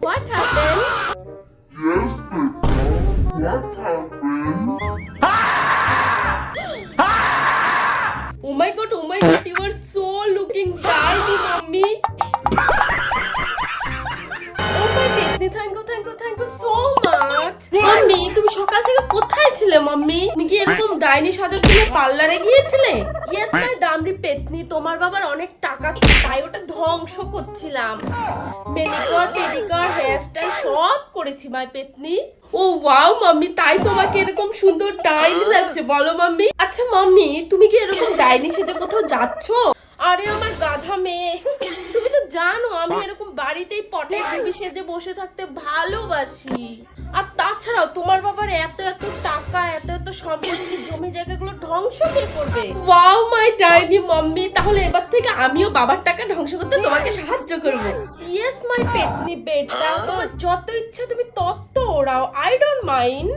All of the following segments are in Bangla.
what happened? Yes, Becca. What happened? Oh my god, you are so looking dirty, mommy. Oh my goodness, thank you so much. Mummy, তুমি সকাল থেকে কোথায় ছিলে মাম্মি? তুমি কি এরকম ডাইনি সাজার জন্য পার্লারে গিয়েছিলে? ইয়েস মাই দামড়ি পেতনি, তোমার বাবার অনেক টাকা তাই ওটা ধ্বংস করছিলাম। মেনিকিউর, পেডিকিউর, হেয়ার স্টাইল সব করেছি মাই পেতনি। ও ওয়াও মাম্মি, তাই তোমাকে এরকম সুন্দর ডাইনি লাগছে বলো মাম্মি। আচ্ছা মাম্মি, তুমি কি এরকম ডাইনি সেজে কোথাও যাচ্ছো? আরে আমার গাধা মেয়ে, তুমি তো জানো আমি এরকম বাড়িতেই পটের বেবি সেজে বসে থাকতে ভালোবাসি। আর তাছাড়াও তোমার বাবার এত এত টাকা, এত সম্পত্তি, জমি জায়গাগুলো ধ্বংস কে করবে? ওয়াও মাই ডাইনি মাম্মি, তাহলে এবার থেকে আমিও বাবার টাকা ধ্বংস করতে তোমাকে সাহায্য করব। ইয়েস মাই পেটনি বেটা, তোমার যত ইচ্ছা তুমি তত ওড়াও, I don't mind.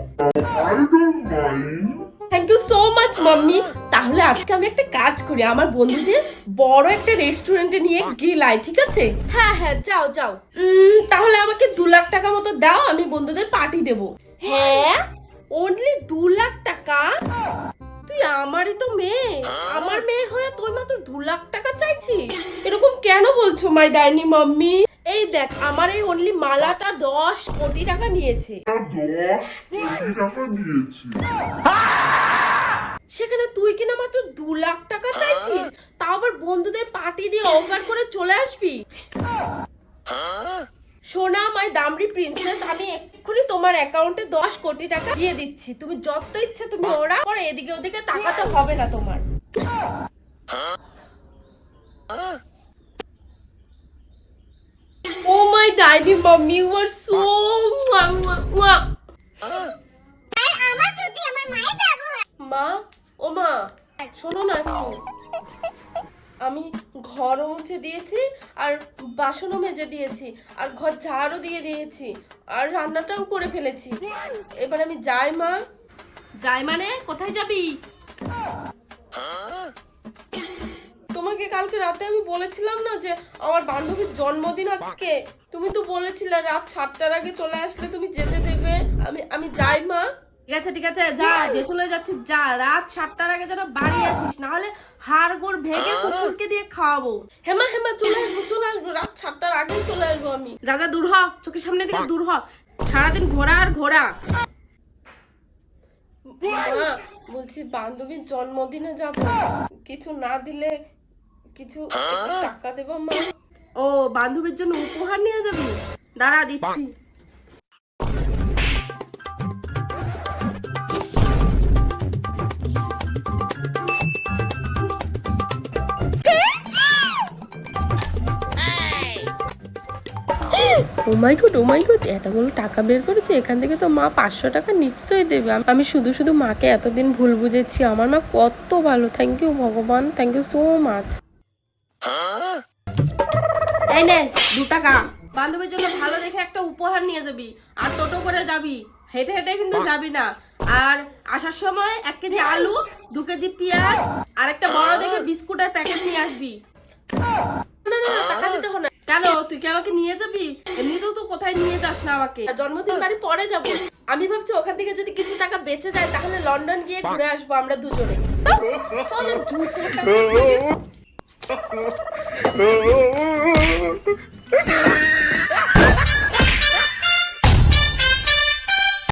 I don't mind. Thank you so much mummy. তাহলে আজকে আমি একটা কাজ করি, আমার বন্ধুদের বড় একটা রেস্টুরেন্টে নিয়ে গেলাই, ঠিক আছে? হ্যাঁ যাও তাহলে আমাকে 2 লাখ টাকা মতো দাও, আমি বন্ধুদের পার্টি দেব। হ্যাঁ, অনলি 2 লাখ টাকা? তুই আমারই তো মেয়ে, আমার মেয়ে হয়ে তুই মাত্র 2 লাখ টাকা চাইছিস? এরকম কেন বলছো মাই ডাইনি মাম্মি? এই দেখ, আমার এই অনলি মালাটা 10 কোটি টাকা নিয়েছে। 10 কোটি টাকা নিয়েছি। সেখানে তুই কিনা মাত্র 2 লাখ টাকা চাইছিস, তাও আবার বন্ধুদের পার্টি দিয়ে ওভার করে চলে আসবি। সোনা মাই দামড়ি প্রিন্সেস, আমি এক্ষুনি তোমার অ্যাকাউন্টে 10 কোটি টাকা দিয়ে দিচ্ছি। তুমি যত ইচ্ছে তুমি ওরা পরে এদিকে ওদিকে তাকাতে হবে না তোমার। ও মাই ডাইনি মাম্মি, ইউ আর সো মা। ও মা, শোনো না একটু, আমি ঘরও মুছে দিয়েছি আর বাসনও মেজে দিয়েছি আর ঘর ঝাড়ও দিয়ে দিয়েছি আর রান্নাটাও করে ফেলেছি। এবার আমি যাই মা। যাই মানে কোথায় যাবি? তোমাকে কালকে রাতে আমি বলেছিলাম না যে আমার বান্ধবীর জন্মদিন আজকে, তুমি তো বলেছিলে রাত 7টার আগে চলে আসলে তুমি যেতে দেবে। আমি যাই মা। ঠিক আছে যা, যে চলে যাচ্ছিস যা, রাত 7টার আগে যেন বাড়ি আসিস, না হলে হাড় গোড় ভেঙে কুকুরকে দিয়ে খাওয়াবো। হেমা চলে আসবো, রাত 7টার আগেই চলে আসবো আমি। যা দূর হ, চোখের সামনে থেকে দূর হ, সারাদিন ঘোরা আর ঘোরা। মা বলছি বান্ধবীর জন্মদিনে যাব, কিছু না দিলে কিছু টাকা দেবো মা। ও বান্ধবীর জন্য উপহার নিয়ে যাবি? দাঁড়া দিচ্ছি। ও মাই গড, এতগুলো টাকা বের করেছে, এখান থেকে তো মা 500 টাকা নিশ্চয়ই দেবে। আমি শুধু মাকে এতদিন ভুল বুঝেছি, আমার মা কত ভালো। থ্যাংক ইউ ভগবান, থ্যাংক ইউ সো মাচ। এই নে 2 টাকা, বান্ধবীর জন্য ভালো দেখে একটা উপহার নিয়ে যাবি। আর টোটো করে যাবি, হেঁটে হেঁটে কিন্তু যাবি না। আর আসার সময় 1 কেজি আলু, 2 কেজি পেঁয়াজ আর একটা বড় দেখে বিস্কুটের প্যাকেট নিয়ে আসবি। না টাকা দিতে হবে না। কেন, তুই কি আমাকে নিয়ে যাবি? এমনিতেও তো কোথায় নিয়ে যাস না আমাকে, জন্মদিন বাড়ি পরে যাব। আমি ভাবছি ওখান থেকে যদি কিছু টাকা বেঁচে যায় তাহলে লন্ডন গিয়ে ঘুরে আসবো আমরা দুজনে। চলো জুতো